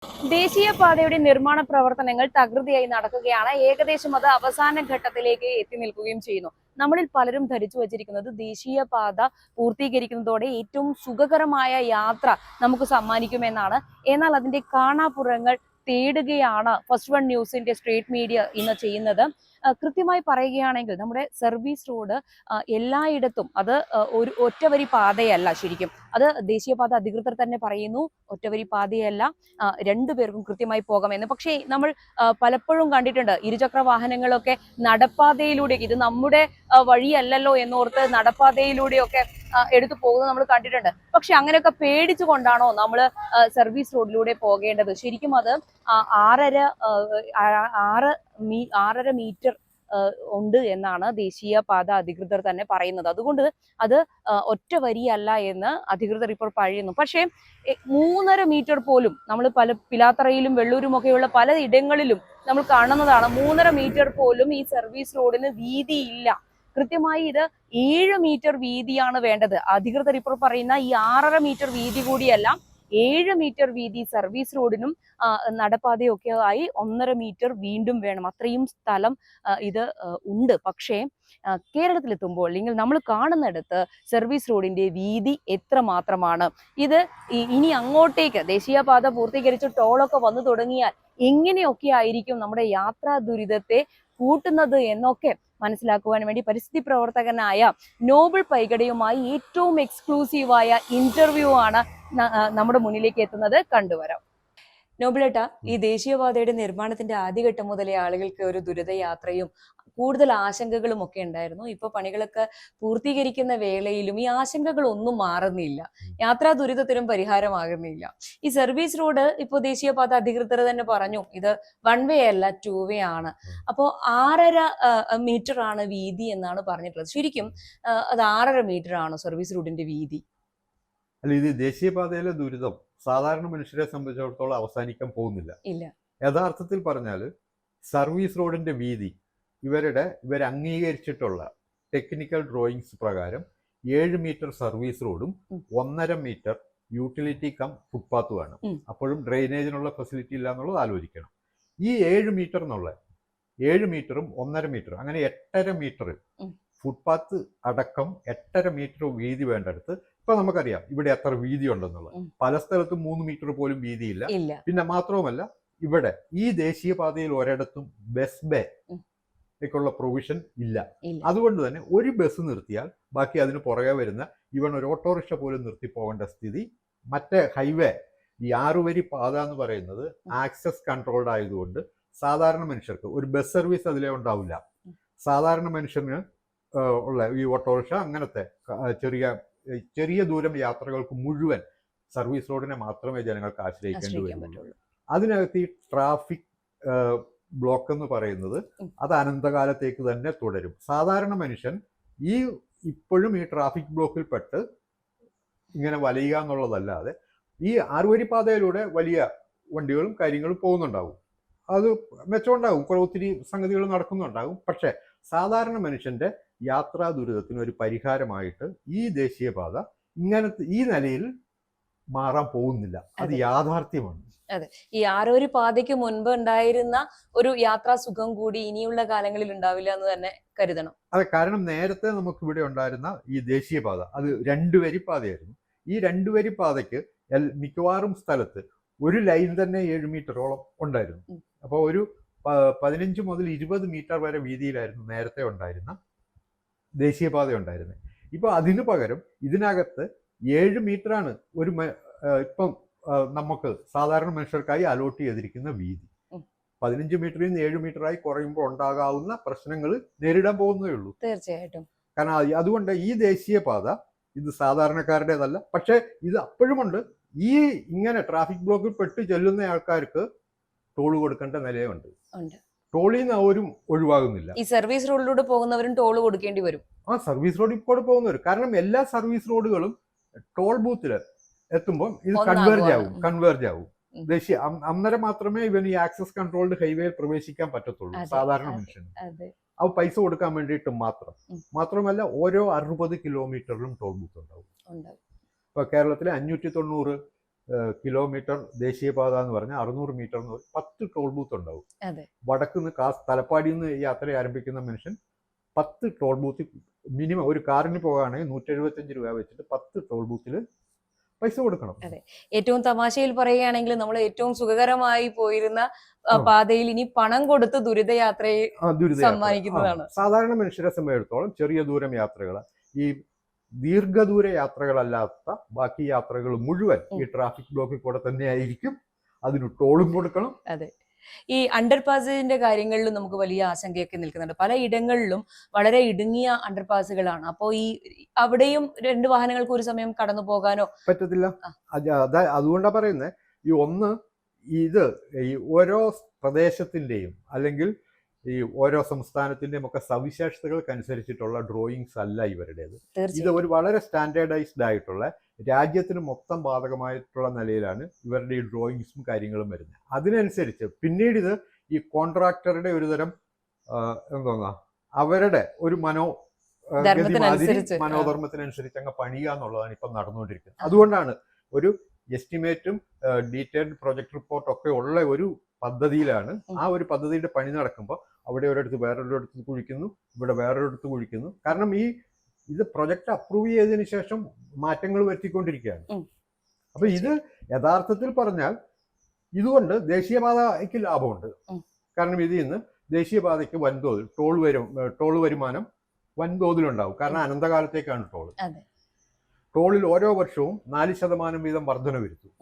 ദേശീയപാതയുടെ നിർമ്മാണ പ്രവർത്തനങ്ങൾ തകൃതിയായി നടക്കുകയാണ്. ഏകദേശം അത് അവസാന ഘട്ടത്തിലേക്ക് എത്തി നിൽക്കുകയും ചെയ്യുന്നു. നമ്മളിൽ പലരും ധരിച്ചു വച്ചിരിക്കുന്നത് ദേശീയപാത പൂർത്തീകരിക്കുന്നതോടെ ഏറ്റവും സുഖകരമായ യാത്ര നമുക്ക് സമ്മാനിക്കുമെന്നാണ്. എന്നാൽ അതിന്റെ കാണാപ്പുറങ്ങൾ തേടുകയാണ് ഫസ്റ്റ് വൺ ന്യൂസിന്റെ സ്ട്രീറ്റ് മീഡിയ ഇന്ന് ചെയ്യുന്നത്. കൃത്യമായി പറയുകയാണെങ്കിൽ നമ്മുടെ സർവീസ് റോഡ് എല്ലായിടത്തും അത് ഒരു ഒറ്റവരി പാതയല്ല. ശരിക്കും അത് ദേശീയപാത അധികൃതർ തന്നെ പറയുന്നു, ഒറ്റവരി പാതയല്ല, രണ്ടുപേർക്കും കൃത്യമായി പോകാമെന്ന്. പക്ഷേ നമ്മൾ പലപ്പോഴും കണ്ടിട്ടുണ്ട് ഇരുചക്ര വാഹനങ്ങളൊക്കെ നടപ്പാതയിലൂടെ, ഇത് നമ്മുടെ വഴിയല്ലല്ലോ എന്നോർത്ത് നടപ്പാതയിലൂടെയൊക്കെ എടുത്തു പോകുന്നത് നമ്മൾ കണ്ടിട്ടുണ്ട്. പക്ഷെ അങ്ങനെയൊക്കെ പേടിച്ചുകൊണ്ടാണോ നമ്മൾ സർവീസ് റോഡിലൂടെ പോകേണ്ടത്? ശരിക്കും അത് 6.5 മീറ്റർ ഉണ്ട് എന്നാണ് ദേശീയപാത അധികൃതർ തന്നെ പറയുന്നത്. അതുകൊണ്ട് അത് ഒറ്റ വരിയല്ല എന്ന് അധികൃതർ ഇപ്പോൾ പറയുന്നു. പക്ഷേ 3.5 മീറ്റർ പോലും നമ്മൾ പല പിലാത്തറയിലും വെള്ളൂരും ഒക്കെയുള്ള പല ഇടങ്ങളിലും നമ്മൾ കാണുന്നതാണ്. 3.5 മീറ്റർ പോലും ഈ സർവീസ് റോഡിന് വീതിയില്ല. കൃത്യമായി ഇത് 7 മീറ്റർ വീതിയാണ് വേണ്ടത്. അധികൃതർ ഇപ്പോൾ പറയുന്ന ഈ 6.5 മീറ്റർ വീതി കൂടിയല്ല, 7 മീറ്റർ വീതി സർവീസ് റോഡിനും നടപ്പാതയൊക്കെ ആയി 1.5 മീറ്റർ വീണ്ടും വേണം. അത്രയും സ്ഥലം ഇത് ഉണ്ട്. പക്ഷേ കേരളത്തിലെത്തുമ്പോൾ അല്ലെങ്കിൽ നമ്മൾ കാണുന്നിടത്ത് സർവീസ് റോഡിന്റെ വീതി എത്ര മാത്രമാണ്? ഇത് ഇനി അങ്ങോട്ടേക്ക് ദേശീയപാത പൂർത്തീകരിച്ച് ടോളൊക്കെ വന്നു തുടങ്ങിയാൽ എങ്ങനെയൊക്കെ ആയിരിക്കും നമ്മുടെ യാത്രാ ദുരിതത്തെ കൂട്ടുന്നത് എന്നൊക്കെ മനസ്സിലാക്കുവാൻ വേണ്ടി പരിസ്ഥിതി പ്രവർത്തകനായ നോബിൾ പൈകടയുമായി ഏറ്റവും എക്സ്ക്ലൂസീവായ ഇന്റർവ്യൂ ആണ് നമ്മുടെ മുന്നിലേക്ക് എത്തുന്നത്. കണ്ടുവരാം. നോബിളേട്ട, ഈ ദേശീയപാതയുടെ നിർമ്മാണത്തിന്റെ ആദ്യഘട്ടം മുതലേ ആളുകൾക്ക് ഒരു ദുരിതയാത്രയും കൂടുതൽ ആശങ്കകളും ഒക്കെ ഉണ്ടായിരുന്നു. ഇപ്പൊ പണികളൊക്കെ പൂർത്തീകരിക്കുന്ന വേളയിലും ഈ ആശങ്കകൾ ഒന്നും മാറുന്നില്ല, യാത്രാ ദുരിതത്തിനും പരിഹാരമാകുന്നില്ല. ഈ സർവീസ് റോഡ് ഇപ്പൊ ദേശീയപാത അധികൃതർ തന്നെ പറഞ്ഞു, ഇത് 1 വേ അല്ല 2 വേ ആണ്. അപ്പോ 6.5 മീറ്റർ ആണ് വീതി എന്നാണ് പറഞ്ഞിട്ടുള്ളത്. ശരിക്കും അത് 6.5 മീറ്റർ ആണോ സർവീസ് റോഡിന്റെ വീതി? അല്ല, ഇത് ദേശീയപാതയിലെ ദുരിതം സാധാരണ മനുഷ്യരെ സംബന്ധിച്ചിടത്തോളം അവസാനിക്കാൻ പോകുന്നില്ല. ഇല്ല. യഥാർത്ഥത്തിൽ പറഞ്ഞാൽ സർവീസ് റോഡിന്റെ വീതി ഇവർ അംഗീകരിച്ചിട്ടുള്ള ടെക്നിക്കൽ ഡ്രോയിങ്സ് പ്രകാരം 7 മീറ്റർ സർവീസ് റോഡും 1.5 മീറ്റർ യൂട്ടിലിറ്റി കം ഫുട്പാത്തുമാണ്. അപ്പോഴും ഡ്രെയിനേജിനുള്ള ഫെസിലിറ്റി ഇല്ല എന്നുള്ളത് ആലോചിക്കണം. ഈ 7 മീറ്ററും 1.5 മീറ്റർ അങ്ങനെ 8.5 മീറ്റർ ഫുട്പാത്ത് അടക്കം 8.5 മീറ്റർ വീതി വേണ്ടടുത്ത് ഇപ്പൊ നമുക്കറിയാം ഇവിടെ എത്ര വീതി ഉണ്ടെന്നുള്ളത്. പല സ്ഥലത്തും 3 മീറ്റർ പോലും വീതിയില്ല. പിന്നെ മാത്രവുമല്ല, ഇവിടെ ഈ ദേശീയപാതയിൽ ഒരിടത്തും ബസ് ബേ ക്കുള്ള പ്രൊവിഷൻ ഇല്ല. അതുകൊണ്ട് തന്നെ ഒരു ബസ് നിർത്തിയാൽ ബാക്കി അതിന് പുറകെ വരുന്ന ഒരു ഓട്ടോറിക്ഷ പോലും നിർത്തി പോകേണ്ട സ്ഥിതി. മറ്റേ ഹൈവേ, ഈ 6 വരി പാത എന്ന് പറയുന്നത് ആക്സസ് കൺട്രോൾഡ് ആയതുകൊണ്ട് സാധാരണ മനുഷ്യർക്ക് ഒരു ബസ് സർവീസ് അതിലേ ഉണ്ടാവില്ല. സാധാരണ മനുഷ്യന് ഉള്ള ഈ ഓട്ടോറിക്ഷ അങ്ങനത്തെ ചെറിയ ദൂരം യാത്രകൾക്ക് മുഴുവൻ സർവീസ് റോഡിനെ മാത്രമേ ജനങ്ങൾക്ക് ആശ്രയിക്കേണ്ടി വരുന്നുള്ളൂ. അതിനകത്ത് ഈ ട്രാഫിക് ബ്ലോക്ക് എന്ന് പറയുന്നത് അത് അനന്തകാലത്തേക്ക് തന്നെ തുടരും. സാധാരണ മനുഷ്യൻ ഇപ്പോഴും ഈ ട്രാഫിക് ബ്ലോക്കിൽ പെട്ട് ഇങ്ങനെ വലയുക എന്നുള്ളതല്ലാതെ ഈ 6 വരി പാതയിലൂടെ വലിയ വണ്ടികളും കാര്യങ്ങളും പോകുന്നുണ്ടാവും, അത് മെച്ചമുണ്ടാകും, ഒത്തിരി സംഗതികൾ നടക്കുന്നുണ്ടാകും. പക്ഷെ സാധാരണ മനുഷ്യന്റെ യാത്രാ ദുരിതത്തിന് ഒരു പരിഹാരമായിട്ട് ഈ ദേശീയപാത ഇങ്ങനത്തെ ഈ നിലയിൽ മാറാൻ പോകുന്നില്ല. അത് യാഥാർത്ഥ്യമാണ്. അതെ, ഈ 6 വരി പാതയ്ക്ക് മുൻപ് ഉണ്ടായിരുന്ന ഒരു യാത്രാ സുഖം കൂടി ഇനിയുള്ള കാലങ്ങളിൽ ഉണ്ടാവില്ല എന്ന് തന്നെ കരുതണം. അതെ, കാരണം നേരത്തെ നമുക്ക് ഇവിടെ ഉണ്ടായിരുന്ന ഈ ദേശീയപാത അത് 2 വരി പാതയായിരുന്നു. ഈ 2 വരി പാതയ്ക്ക് മിക്കവാറും സ്ഥലത്ത് ഒരു ലൈൻ തന്നെ 7 മീറ്ററോളം ഉണ്ടായിരുന്നു. അപ്പോൾ ഒരു 15 മുതൽ 20 മീറ്റർ വരെ വീതിയിലായിരുന്നു നേരത്തെ ഉണ്ടായിരുന്ന ദേശീയപാത ഉണ്ടായിരുന്നത്. ഇപ്പോൾ അതിനു പകരം ഇതിനകത്ത് 7 മീറ്ററാണ് ഇപ്പം നമുക്ക് സാധാരണ മനുഷ്യർക്കായി അലോട്ട് ചെയ്തിരിക്കുന്ന വീതി. 15 മീറ്ററിൽ നിന്ന് 7 മീറ്ററായി കുറയുമ്പോൾ ഉണ്ടാകാവുന്ന പ്രശ്നങ്ങൾ നേരിടാൻ പോകുന്നതേ ഉള്ളൂ. തീർച്ചയായിട്ടും. കാരണം അതുകൊണ്ട് ഈ ദേശീയപാത ഇത് സാധാരണക്കാരുടേതല്ല. പക്ഷെ ഇത് അപ്പോഴുമുണ്ട്, ഈ ഇങ്ങനെ ട്രാഫിക് ബ്ലോക്കിൽ പെട്ട് ചെല്ലുന്ന ആൾക്കാർക്ക് ടോൾ കൊടുക്കേണ്ട നിലയുണ്ട്. ടോളിൽ നിന്ന് അവരും ഒഴിവാകുന്നില്ല. ഈ സർവീസ് റോഡിലൂടെ പോകുന്നവരും ടോൾ കൊടുക്കേണ്ടി വരും. സർവീസ് റോഡിൽ കൂടെ പോകുന്നവർ, കാരണം എല്ലാ സർവീസ് റോഡുകളും ടോൾ ബൂത്തിൽ എത്തുമ്പോൾ ഇത് കൺവേർജ് ആവും. അന്നേരം മാത്രമേ ഇവൻ ഈ ആക്സസ് കൺട്രോൾഡ് ഹൈവേയിൽ പ്രവേശിക്കാൻ പറ്റത്തുള്ളൂ സാധാരണ മനുഷ്യന്. അത് പൈസ കൊടുക്കാൻ വേണ്ടിയിട്ട് മാത്രമല്ല ഓരോ 60 കിലോമീറ്ററിലും ടോൾ ബൂത്ത് ഉണ്ടാവും. ഇപ്പൊ കേരളത്തിലെ 590 കിലോമീറ്റർ ദേശീയപാത എന്ന് പറഞ്ഞാൽ 600 മീറ്റർ എന്ന് പറഞ്ഞാൽ 10 ടോൾ ബൂത്ത് ഉണ്ടാവും. അതെ. വടക്കുന്ന് തലപ്പാടിയിൽ നിന്ന് യാത്ര ആരംഭിക്കുന്ന മനുഷ്യൻ 10 ടോൾ ബൂത്ത് മിനിമം ഒരു കാറിന് പോകുകയാണെങ്കിൽ 175 രൂപ വെച്ചിട്ട് 10 ടോൾ ബൂത്തിൽ പൈസ കൊടുക്കണം. അതെ. ഏറ്റവും തമാശയിൽ പറയുകയാണെങ്കിൽ നമ്മൾ ഏറ്റവും സുഖകരമായി പോയിരുന്ന പാതയിൽ ഇനി പണം കൊടുത്ത് ദുരിതയാത്രയെ സമ്മാനിക്കുന്നതാണ്. സാധാരണ മനുഷ്യരെ സംബന്ധിച്ചിടത്തോളം ചെറിയ ദൂരം യാത്രകൾ, ഈ ദീർഘദൂര യാത്രകളല്ലാത്ത ബാക്കി യാത്രകൾ മുഴുവൻ ഈ ട്രാഫിക് ബ്ലോക്കിൽ കൂടെ തന്നെ ആയിരിക്കും. അതിന് ടോളും കൊടുക്കണം. അതെ. ഈ അണ്ടർപാസിന്റെ കാര്യങ്ങളിലും നമുക്ക് വലിയ ആശങ്കയൊക്കെ നിൽക്കുന്നുണ്ട്. പല ഇടങ്ങളിലും വളരെ ഇടുങ്ങിയ അണ്ടർപാസുകളാണ്. അപ്പോൾ ഈ അവിടെയും 2 വാഹനങ്ങൾക്ക് ഒരു സമയം കടന്നു പോകാനോ പറ്റത്തില്ല. അതുകൊണ്ടാണ് പറയുന്നത്, ഈ ഓരോ പ്രദേശത്തിന്റെയും അല്ലെങ്കിൽ ഈ ഓരോ സംസ്ഥാനത്തിന്റെയും ഒക്കെ സവിശേഷതകൾക്കനുസരിച്ചിട്ടുള്ള ഡ്രോയിങ്സ് അല്ല ഇവരുടേത്. ഇത് ഒരു വളരെ സ്റ്റാൻഡേർഡൈസ്ഡ് ആയിട്ടുള്ള രാജ്യത്തിന് മൊത്തം ബാധകമായിട്ടുള്ള നിലയിലാണ് ഇവരുടെ ഈ ഡ്രോയിങ്സും കാര്യങ്ങളും വരുന്നത്. അതിനനുസരിച്ച് പിന്നീട് ഇത് ഈ കോൺട്രാക്ടറുടെ ഒരു തരം അവരുടെ ഒരു മനോധർമ്മത്തിനനുസരിച്ച് അങ്ങ് പണിയുക എന്നുള്ളതാണ് ഇപ്പം നടന്നുകൊണ്ടിരിക്കുന്നത്. അതുകൊണ്ടാണ് ഒരു എസ്റ്റിമേറ്റും ഡീറ്റെയിൽഡ് പ്രൊജക്ട് റിപ്പോർട്ടും ഒക്കെ ഉള്ള ഒരു പദ്ധതിയിലാണ് ആ ഒരു പദ്ധതിയുടെ പണി നടക്കുമ്പോൾ അവിടെ ഒരിടത്ത് വേറൊരിടത്ത് കുഴിക്കുന്നു, ഇവിടെ വേറൊരിടത്ത് കുഴിക്കുന്നു. കാരണം ഇത് പ്രൊജക്ട് അപ്രൂവ് ചെയ്തതിനു ശേഷം മാറ്റങ്ങൾ വരുത്തിക്കൊണ്ടിരിക്കുകയാണ്. അപ്പൊ ഇത് യഥാർത്ഥത്തിൽ പറഞ്ഞാൽ ഇതുകൊണ്ട് ദേശീയപാതയ്ക്ക് ലാഭമുണ്ട്. കാരണം ഇതിൽ നിന്ന് ദേശീയപാതയ്ക്ക് വൻതോതിൽ ടോൾ വരുമാനം വൻതോതിലുണ്ടാവും. കാരണം അനന്തകാലത്തേക്കാണ് ടോളിൽ ഓരോ വർഷവും 4% വീതം വർധന വരുത്തും.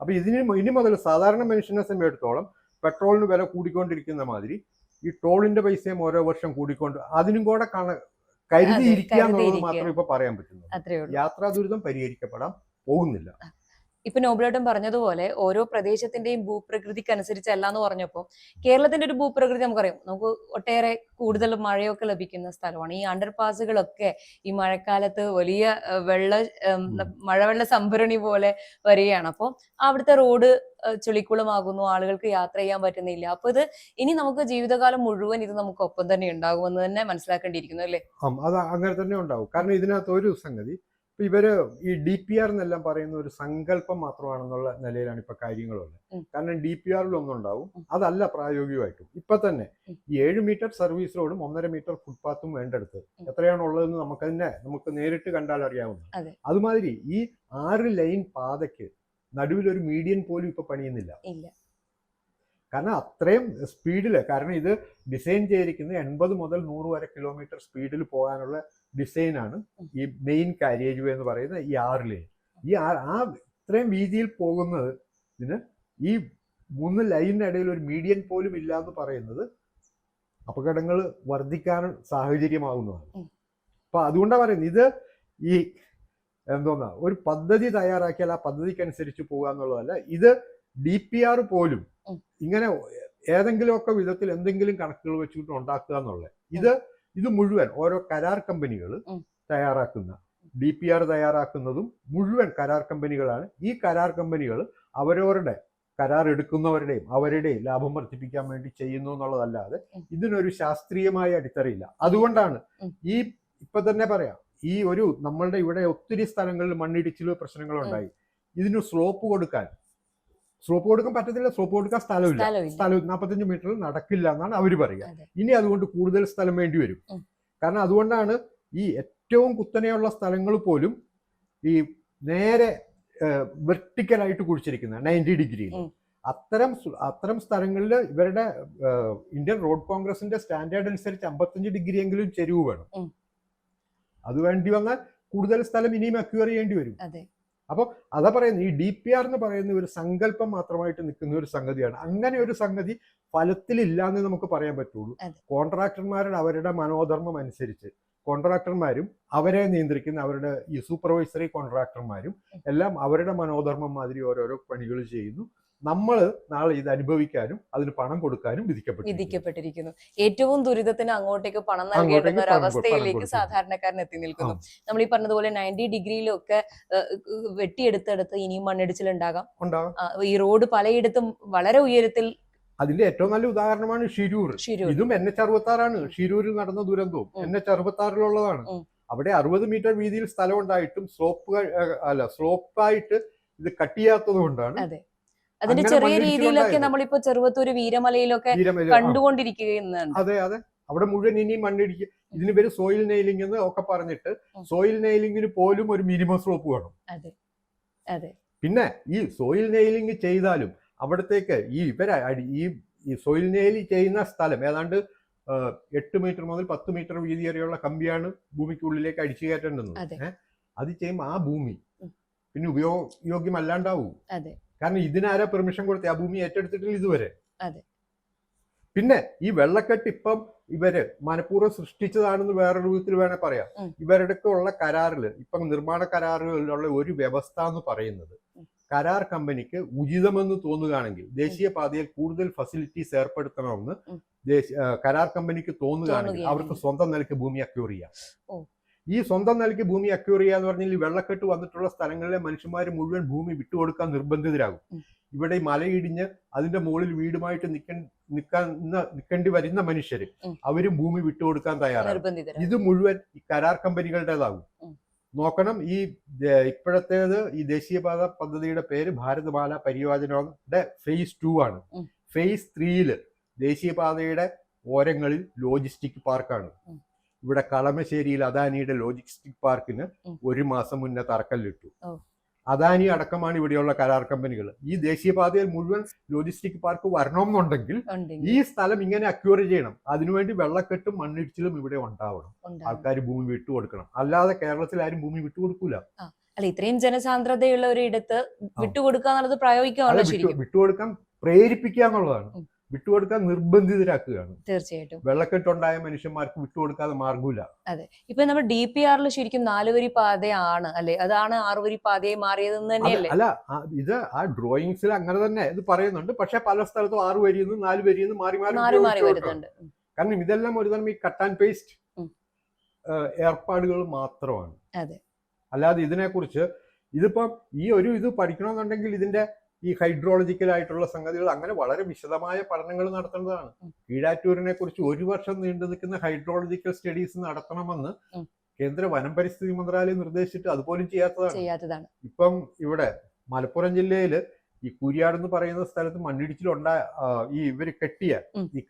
അപ്പൊ ഇനി മുതൽ സാധാരണ മനുഷ്യനെ സംബന്ധിച്ചിടത്തോളം പെട്രോളിന് വില കൂടിക്കൊണ്ടിരിക്കുന്ന മാതിരി ഈ ടോളിന്റെ പൈസയും ഓരോ വർഷം കൂടിക്കൊണ്ട് അതിനും കൂടെ കരുതിയിരിക്കുക എന്നുള്ളത് മാത്രമേ ഇപ്പൊ പറയാൻ പറ്റുള്ളൂ. യാത്രാ ദുരിതം പരിഹരിക്കപ്പെടാൻ പോകുന്നില്ല. ഇപ്പൊ നോബിളേട്ടൻ പറഞ്ഞതുപോലെ ഓരോ പ്രദേശത്തിന്റെയും ഭൂപ്രകൃതിക്ക് അനുസരിച്ചല്ല എന്ന് പറഞ്ഞപ്പോൾ കേരളത്തിന്റെ ഒരു ഭൂപ്രകൃതി നമുക്കറിയാം. നമുക്ക് ഒട്ടേറെ കൂടുതൽ മഴയൊക്കെ ലഭിക്കുന്ന സ്ഥലമാണ്. ഈ അണ്ടർപാസുകളൊക്കെ ഈ മഴക്കാലത്ത് വലിയ മഴവെള്ള സംഭരണി പോലെ വരികയാണ്. അപ്പോൾ അവിടുത്തെ റോഡ് ചുളിക്കുളമാകുന്നു, ആളുകൾക്ക് യാത്ര ചെയ്യാൻ പറ്റുന്നില്ല. അപ്പൊ ഇത് ഇനി നമുക്ക് ജീവിതകാലം മുഴുവൻ ഇത് നമുക്ക് ഒപ്പം തന്നെ ഉണ്ടാകുമെന്ന് തന്നെ മനസ്സിലാക്കേണ്ടിയിരിക്കുന്നു അല്ലേ? അത് അങ്ങനെ തന്നെ ഉണ്ടാവും. കാരണം ഇതിനകത്ത് ഒരു സംഗതി, ഇവര് ഈ DPR എന്നെല്ലാം പറയുന്ന ഒരു സങ്കല്പം മാത്രമാണെന്നുള്ള നിലയിലാണ് ഇപ്പൊ കാര്യങ്ങളുള്ളത്. കാരണം DPR ഒന്നും ഉണ്ടാവും, അതല്ല പ്രായോഗികമായിട്ടും. ഇപ്പൊ തന്നെ ഈ 7 മീറ്റർ സർവീസ് റോഡും 1.5 മീറ്റർ ഫുട്പാത്തും വേണ്ടെടുത്ത് എത്രയാണുള്ളതെന്ന് നമുക്ക് നേരിട്ട് കണ്ടാൽ അറിയാവുന്ന. അതുമാതിരി ഈ 6 ലൈൻ പാതയ്ക്ക് നടുവിലൊരു മീഡിയൻ പോലും ഇപ്പൊ പണിയുന്നില്ല. കാരണം അത്രയും സ്പീഡില്, കാരണം ഇത് ഡിസൈൻ ചെയ്തിരിക്കുന്നത് 80 മുതൽ 100 വരെ കിലോമീറ്റർ സ്പീഡിൽ പോകാനുള്ള ഡിസൈനാണ് ഈ മെയിൻ കാരിയേജ് വേ എന്ന് പറയുന്ന ഈ 6 ലൈൻ. ഇത്രയും വീതിയിൽ പോകുന്നതിന് ഈ 3 ലൈനിനിടയിൽ ഒരു മീഡിയൻ പോലും ഇല്ല എന്ന് പറയുന്നത് അപകടങ്ങൾ വർദ്ധിക്കാൻ സാഹചര്യമാകുന്നതാണ്. അപ്പൊ അതുകൊണ്ടാണ് പറയുന്നത്, ഇത് ഈ ഒരു പദ്ധതി തയ്യാറാക്കിയാൽ ആ പദ്ധതിക്കനുസരിച്ച് പോകുക എന്നുള്ളതല്ല. ഇത് DPR പോലും ഇങ്ങനെ ഏതെങ്കിലുമൊക്കെ വിധത്തിൽ എന്തെങ്കിലും കണക്കുകൾ വെച്ചിട്ട് ഉണ്ടാക്കുക എന്നുള്ളത്. ഇത് മുഴുവൻ ഓരോ കരാർ കമ്പനികൾ തയ്യാറാക്കുന്ന, DPR തയ്യാറാക്കുന്നതും മുഴുവൻ കരാർ കമ്പനികളാണ്. ഈ കരാർ കമ്പനികൾ അവരവരുടെ കരാർ എടുക്കുന്നവരുടെയും അവരുടെയും ലാഭം വർദ്ധിപ്പിക്കാൻ വേണ്ടി ചെയ്യുന്നു എന്നുള്ളതല്ലാതെ ഇതിനൊരു ശാസ്ത്രീയമായ അടിത്തറയില്ല. അതുകൊണ്ടാണ് ഇപ്പൊ തന്നെ പറയാം, നമ്മളുടെ ഇവിടെ ഒത്തിരി സ്ഥലങ്ങളിൽ മണ്ണിടിച്ചിൽ പ്രശ്നങ്ങളുണ്ടായി. ഇതിന് സ്ലോപ്പ് കൊടുക്കാൻ പറ്റത്തില്ല, സ്ലോപ്പ് കൊടുക്കാൻ സ്ഥലമില്ല. 45 മീറ്ററിൽ നടക്കില്ല എന്നാണ് അവർ പറയുക. ഇനി അതുകൊണ്ട് കൂടുതൽ സ്ഥലം വേണ്ടി വരും. കാരണം അതുകൊണ്ടാണ് ഈ ഏറ്റവും കുത്തനെയുള്ള സ്ഥലങ്ങൾ പോലും ഈ നേരെ വെർട്ടിക്കലായിട്ട് കുഴിച്ചിരിക്കുന്നത് 90 ഡിഗ്രിയിൽ. അത്തരം സ്ഥലങ്ങളിൽ ഇവരുടെ ഇന്ത്യൻ റോഡ് കോൺഗ്രസിന്റെ സ്റ്റാൻഡേർഡ് അനുസരിച്ച് 55 ഡിഗ്രി എങ്കിലും ചെരിവ് വേണം. അത് വേണ്ടി വന്നാൽ കൂടുതൽ സ്ഥലം ഇനിയും അക്വയർ ചെയ്യേണ്ടി വരും. അപ്പോൾ അതാ പറയുന്നത്, ഈ DPR എന്ന് പറയുന്ന ഒരു സങ്കല്പം മാത്രമായിട്ട് നിൽക്കുന്ന ഒരു സംഗതിയാണ്. അങ്ങനെ ഒരു സംഗതി ഫലത്തിലില്ല എന്ന് നമുക്ക് പറയാൻ പറ്റുള്ളൂ. കോൺട്രാക്ടർമാരുടെ അവരുടെ മനോധർമ്മം അനുസരിച്ച് കോൺട്രാക്ടർമാരും അവരെ നിയന്ത്രിക്കുന്ന അവരുടെ ഈ സൂപ്പർവൈസറി കോൺട്രാക്ടർമാരും എല്ലാം അവരുടെ മനോധർമ്മം മാതിരി ഓരോരോ പണികൾ ചെയ്യുന്നു. നമ്മൾ നാളെ ഇത് അനുഭവിക്കാനും അതിന് പണം കൊടുക്കാനും വിധിക്കപ്പെട്ടിരിക്കുന്നു. ഏറ്റവും ദുരിതത്തിന് അങ്ങോട്ടേക്ക് പണം നൽകേണ്ടുന്ന ഒരു അവസ്ഥയിലേക്ക് സാധാരണക്കാരൻ എത്തി നിൽക്കുന്നു. നമ്മൾ ഈ പറഞ്ഞതുപോലെ 90 ഡിഗ്രിയിലൊക്കെ വെട്ടിയെടുത്തെടുത്ത് ഇനിയും മണ്ണിടിച്ചിലുണ്ടാകാം. ഈ റോഡ് പലയിടത്തും വളരെ ഉയരത്തിൽ. അതിന്റെ ഏറ്റവും നല്ല ഉദാഹരണമാണ് ഷിരൂർ. ഇതും NH-66 ഷിരൂരിൽ നടന്ന ദുരന്തവും NH-66 അവിടെ 60 മീറ്റർ വീതിയിൽ സ്ഥലം ഉണ്ടായിട്ടും സ്ലോപ്പായിട്ട് ഇത് കട്ട് ചെയ്യാത്തത് കൊണ്ടാണ് അതെ, അതിന്റെ അങ്ങനെ ചെറിയ മണ്ണിടിച്ചിൽ രീതിയിലൊക്കെ ഉണ്ടായത്. നമ്മളിപ്പോ ചെറുവത്തൂര് വീരമലയിലൊക്കെ തീരമേഖല- ആ, കണ്ടുകൊണ്ടിരിക്കുന്നുണ്ട്. അതെ അതെ, അവിടെ മുഴുവൻ ഇനിയും മണ്ണിടിക്കും. ഇതിന് പേര് സോയിൽ നെയിലിംഗ് എന്ന് ഒക്കെ പറഞ്ഞിട്ട്, സോയിൽ നെയിലിംഗിന് പോലും ഒരു മിനിമം സ്ലോപ്പ് വേണം. അതെ അതെ, പിന്നെ ഈ സോയിൽ നെയിലിംഗ് ചെയ്താലും അവിടത്തേക്ക് ഈ സോയിൽ നെയിൽ ചെയ്യുന്ന സ്ഥലം ഏതാണ്ട് 8 മീറ്റർ മുതൽ 10 മീറ്റർ വീതി വരെയുള്ള കമ്പിയാണ് ഭൂമിക്കുള്ളിലേക്ക് അടിച്ചു കയറ്റേണ്ടുന്നത്. അത് ചെയ്യുമ്പോൾ ആ ഭൂമി പിന്നെ ഉപയോഗയോഗ്യമല്ലാണ്ടാവും. കാരണം ഇതിനാരാ പെർമിഷൻ കൊടുത്തേ? ആ ഭൂമി ഏറ്റെടുത്തിട്ടില്ല ഇതുവരെ. പിന്നെ ഈ വെള്ളക്കെട്ട് ഇപ്പം ഇവര് മനഃപൂർവ്വം സൃഷ്ടിച്ചതാണെന്ന് വേറൊരു വിധത്തിൽ വേണേൽ പറയാം. ഇവരുടെ ഉള്ള കരാറിൽ ഇപ്പം നിർമ്മാണ കരാറുകളിലുള്ള ഒരു വ്യവസ്ഥ എന്ന് പറയുന്നത്, കരാർ കമ്പനിക്ക് ഉചിതമെന്ന് തോന്നുകയാണെങ്കിൽ ദേശീയപാതയിൽ കൂടുതൽ ഫെസിലിറ്റീസ് ഏർപ്പെടുത്തണമെന്ന് കരാർ കമ്പനിക്ക് തോന്നുകയാണെങ്കിൽ അവർക്ക് സ്വന്തം നിലയ്ക്ക് ഭൂമി അക്യൂർ ചെയ്യാം. ഈ സ്വന്തം നിലയ്ക്ക് ഭൂമി അക്യൂർ ചെയ്യുക എന്ന് പറഞ്ഞാൽ ഈ വെള്ളക്കെട്ട് വന്നിട്ടുള്ള സ്ഥലങ്ങളിലെ മനുഷ്യന്മാർ മുഴുവൻ ഭൂമി വിട്ടുകൊടുക്കാൻ നിർബന്ധിതരാകും. ഇവിടെ ഈ മലയിടിഞ്ഞ് അതിന്റെ മുകളിൽ വീടുമായിട്ട് നിൽക്കേണ്ടി വരുന്ന മനുഷ്യര് അവരും ഭൂമി വിട്ടുകൊടുക്കാൻ തയ്യാറാണ്. ഇത് മുഴുവൻ ഈ കരാർ കമ്പനികളുടേതാകും. നോക്കണം, ഇപ്പോഴത്തേത് ഈ ദേശീയപാത പദ്ധതിയുടെ പേര് ഭാരത്മാല പരിയോജനയുടെ ഫേസ് 2 ആണ്. ഫേസ് 3 ദേശീയപാതയുടെ ഓരങ്ങളിൽ ലോജിസ്റ്റിക് പാർക്കാണ്. ഇവിടെ കളമശ്ശേരിയിൽ അദാനിയുടെ ലോജിസ്റ്റിക് പാർക്കിന് 1 മാസം മുന്നേ തറക്കല്ലിട്ടു. അദാനി അടക്കമാണ് ഇവിടെയുള്ള കരാർ കമ്പനികൾ. ഈ ദേശീയപാതയിൽ മുഴുവൻ ലോജിസ്റ്റിക് പാർക്ക് വരണമെന്നുണ്ടെങ്കിൽ ഈ സ്ഥലം ഇങ്ങനെ അക്യൂർ ചെയ്യണം. അതിനുവേണ്ടി വെള്ളക്കെട്ടും മണ്ണിടിച്ചിലും ഇവിടെ ഉണ്ടാവണം. ആൾക്കാർ ഭൂമി വിട്ടുകൊടുക്കണം. അല്ലാതെ കേരളത്തിൽ ആരും ഭൂമി വിട്ടുകൊടുക്കൂല. അല്ല, ഇത്രയും ജനസാന്ദ്രതയുള്ള ഒരു ഇടത്ത് വിട്ടുകൊടുക്കുക എന്നുള്ളത് പ്രായോഗികമല്ല. വിട്ടുകൊടുക്കാൻ പ്രേരിപ്പിക്കുക എന്നുള്ളതാണ്. വിട്ടുകൊടുക്കാൻ നിർബന്ധിതരാക്കുകയാണ്. തീർച്ചയായിട്ടും വെള്ളക്കെട്ടുണ്ടായ മനുഷ്യന്മാർക്ക് വിട്ടുകൊടുക്കാതെ മാർഗമില്ല. അതെ, ഇപ്പൊ നമ്മൾ DPRൽ ശരിക്കും 4 വരി പാതയാണ് അല്ലെ, അതാണ് 6 വരി പാതയായി മാറിയതെന്ന് തന്നെയല്ലേ? അല്ല, ഇത് ആ ഡ്രോയിങ്സിൽ അങ്ങനെ തന്നെ ഇത് പറയുന്നുണ്ട്. പക്ഷെ പല സ്ഥലത്തും 6 വരിയെന്നും 4 വരിയെന്നും മാറി വരുന്നുണ്ട്. കാരണം ഇതെല്ലാം ഒരു തരം ഈ കട്ട് ആൻഡ് പേസ്റ്റ് ഏർപ്പാടുകൾ മാത്രമാണ്. അല്ലാതെ ഇതിനെക്കുറിച്ച് ഇതിപ്പം ഇത് പഠിക്കണമെന്നുണ്ടെങ്കിൽ ഇതിന്റെ ഈ ഹൈഡ്രോളജിക്കലായിട്ടുള്ള സംഗതികൾ അങ്ങനെ വളരെ വിശദമായ പഠനങ്ങൾ നടത്തേണ്ടതാണ്. കീഴാറ്റൂരിനെ കുറിച്ച് 1 വർഷം നീണ്ടു നിൽക്കുന്ന ഹൈഡ്രോളജിക്കൽ സ്റ്റഡീസ് നടത്തണമെന്ന് കേന്ദ്ര വനം പരിസ്ഥിതി മന്ത്രാലയം നിർദ്ദേശിച്ചിട്ട് അതുപോലും ചെയ്യാത്തതാണ്. ഇപ്പം ഇവിടെ മലപ്പുറം ജില്ലയിൽ ഈ കൂരിയാട് എന്ന് പറയുന്ന സ്ഥലത്ത് മണ്ണിടിച്ചിലുണ്ടായ ഇവര് കെട്ടിയ ഈ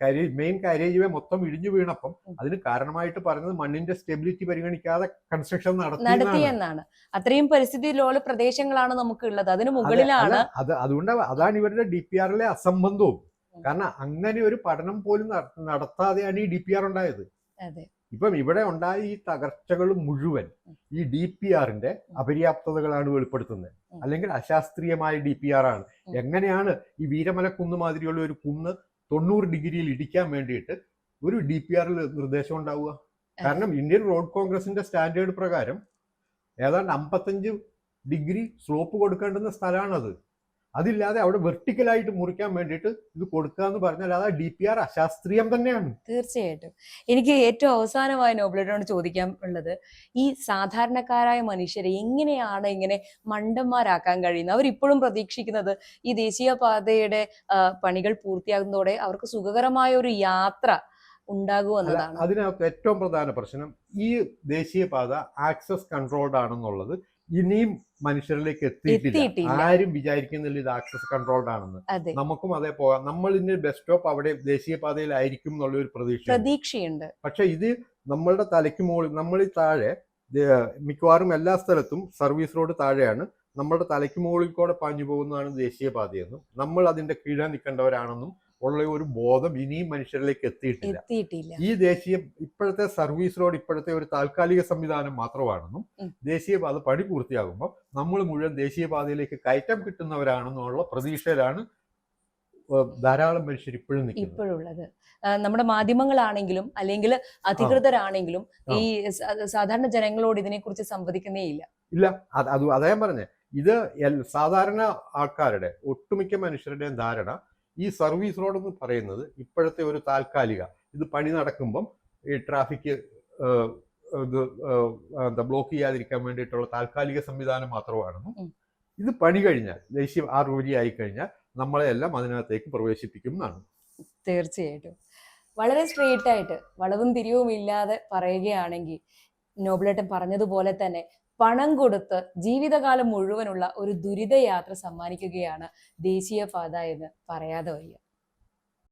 മെയിൻ കാരേജ് മൊത്തം ഇടിഞ്ഞു വീണപ്പം അതിന് കാരണമായിട്ട് പറഞ്ഞത് മണ്ണിന്റെ സ്റ്റെബിലിറ്റി പരിഗണിക്കാതെ കൺസ്ട്രക്ഷൻ നടത്തിയെന്നാണ്. അത്രയും പരിസ്ഥിതി ലോല പ്രദേശങ്ങളാണ് നമുക്ക് ഉള്ളത്, അതിന് മുകളിലാണ്. അതുകൊണ്ട് അതാണ് ഇവരുടെ DPRലെ അസംബന്ധവും. കാരണം അങ്ങനെ ഒരു പഠനം പോലും നടത്താതെയാണ് ഈ DPR ഉണ്ടായത്. ഇപ്പം ഇവിടെ ഉണ്ടായ ഈ തകർച്ചകൾ മുഴുവൻ ഈ DPRന്റെ അപര്യാപ്തതകളാണ് വെളിപ്പെടുത്തുന്നത്. അല്ലെങ്കിൽ അശാസ്ത്രീയമായ DPR ആണ്. എങ്ങനെയാണ് ഈ വീരമല കുന്ന് മാതിരിയുള്ള ഒരു കുന്ന് 90 ഡിഗ്രിയിൽ ഇടിക്കാൻ വേണ്ടിയിട്ട് ഒരു DPRൽ നിർദ്ദേശം ഉണ്ടാവുക? കാരണം ഇന്ത്യൻ റോഡ് കോൺഗ്രസിന്റെ സ്റ്റാൻഡേർഡ് പ്രകാരം ഏതാണ്ട് 55 ഡിഗ്രി സ്ലോപ്പ് കൊടുക്കേണ്ടുന്ന സ്ഥലമാണത്. അതില്ലാതെ അവിടെ വെർട്ടിക്കലായിട്ട് മുറിക്കാൻ വേണ്ടിയിട്ട് ഇത് കൊടുക്കുക എന്ന് പറഞ്ഞാൽ അത് DPR അശാസ്ത്രീയം തന്നെയാണ്. തീർച്ചയായിട്ടും. എനിക്ക് ഏറ്റവും അവസാനമായി നോബിളേറ്റോട് ചോദിക്കാൻ ഉള്ളത്, ഈ സാധാരണക്കാരായ മനുഷ്യരെ എങ്ങനെയാണ് ഇങ്ങനെ മണ്ടന്മാരാക്കാൻ കഴിയുന്നത്? അവരിപ്പോഴും പ്രതീക്ഷിക്കുന്നത് ഈ ദേശീയപാതയുടെ പണികൾ പൂർത്തിയാകുന്നതോടെ അവർക്ക് സുഖകരമായ ഒരു യാത്ര ഉണ്ടാകുമെന്നതാണ്. അതിനകത്ത് ഏറ്റവും പ്രധാന പ്രശ്നം ഈ ദേശീയപാത ആക്സസ് കൺട്രോൾഡ് ആണെന്നുള്ളത് ഇനിയും മനുഷ്യരിലേക്ക് എത്തിയിട്ടില്ല. ആരും വിചാരിക്കുന്നില്ല ഇത് ആക്സസ് കൺട്രോൾഡ് ആണെന്ന്. നമുക്കും അതേ പോകാം. നമ്മൾ ഇതിന്റെ ബസ് സ്റ്റോപ്പ് അവിടെ ദേശീയപാതയിലായിരിക്കും എന്നുള്ള ഒരു പ്രതീക്ഷയുണ്ട്. പക്ഷെ ഇത് നമ്മളുടെ തലയ്ക്ക് മുകളിൽ, നമ്മൾ ഈ താഴെ മിക്കവാറും എല്ലാ സ്ഥലത്തും സർവീസ് റോഡ് താഴെയാണ്. നമ്മളുടെ തലയ്ക്ക് മുകളിൽ കൂടെ പാഞ്ഞു പോകുന്നതാണ് ദേശീയപാതയെന്നും നമ്മൾ അതിന്റെ കീഴെ നിൽക്കേണ്ടവരാണെന്നും ഉള്ള ഒരു ബോധം ഇനിയും മനുഷ്യരിലേക്ക് എത്തിയിട്ടില്ല. ഈ ഇപ്പോഴത്തെ സർവീസ് റോഡ് ഇപ്പോഴത്തെ ഒരു താൽക്കാലിക സംവിധാനം മാത്രമാണെന്നും ദേശീയപാത പണി പൂർത്തിയാകുമ്പോൾ നമ്മൾ മുഴുവൻ ദേശീയപാതയിലേക്ക് കയറ്റം കിട്ടുന്നവരാണെന്നുള്ള പ്രതീക്ഷയിലാണ് ധാരാളം മനുഷ്യർ ഇപ്പോഴുള്ളത്. നമ്മുടെ മാധ്യമങ്ങളാണെങ്കിലും അല്ലെങ്കിൽ അധികൃതരാണെങ്കിലും ഈ സാധാരണ ജനങ്ങളോട് ഇതിനെക്കുറിച്ച് സംവദിക്കുന്നേ ഇല്ല. അതേ പറഞ്ഞേ, ഇത് സാധാരണ ആൾക്കാരുടെ ഒട്ടുമിക്ക മനുഷ്യരുടെയും ധാരണ ഈ സർവീസ് റോഡ് എന്ന് പറയുന്നത് ഇപ്പോഴത്തെ ഒരു താൽക്കാലിക, ഇത് പണി നടക്കുമ്പം ഈ ട്രാഫിക് ബ്ലോക്ക് ചെയ്യാതിരിക്കാൻ വേണ്ടിയിട്ടുള്ള താൽക്കാലിക സംവിധാനം മാത്രമാണെന്നും ഇത് പണി കഴിഞ്ഞാൽ ദേശീയ ആറുവരി ആയി കഴിഞ്ഞാൽ നമ്മളെ എല്ലാം അതിനകത്തേക്ക് പ്രവേശിപ്പിക്കും എന്നാണ്. തീർച്ചയായിട്ടും. വളരെ സ്ട്രെയിറ്റ് ആയിട്ട് വളവും തിരിവും ഇല്ലാതെ പറയുകയാണെങ്കിൽ നോബിളേട്ടൻ പറഞ്ഞതുപോലെ തന്നെ പണം കൊടുത്ത് ജീവിതകാലം മുഴുവനുള്ള ഒരു ദുരിതയാത്ര സമ്മാനിക്കുകയാണ് ദേശീയപാത എന്ന് പറയാതെ വയ്യ.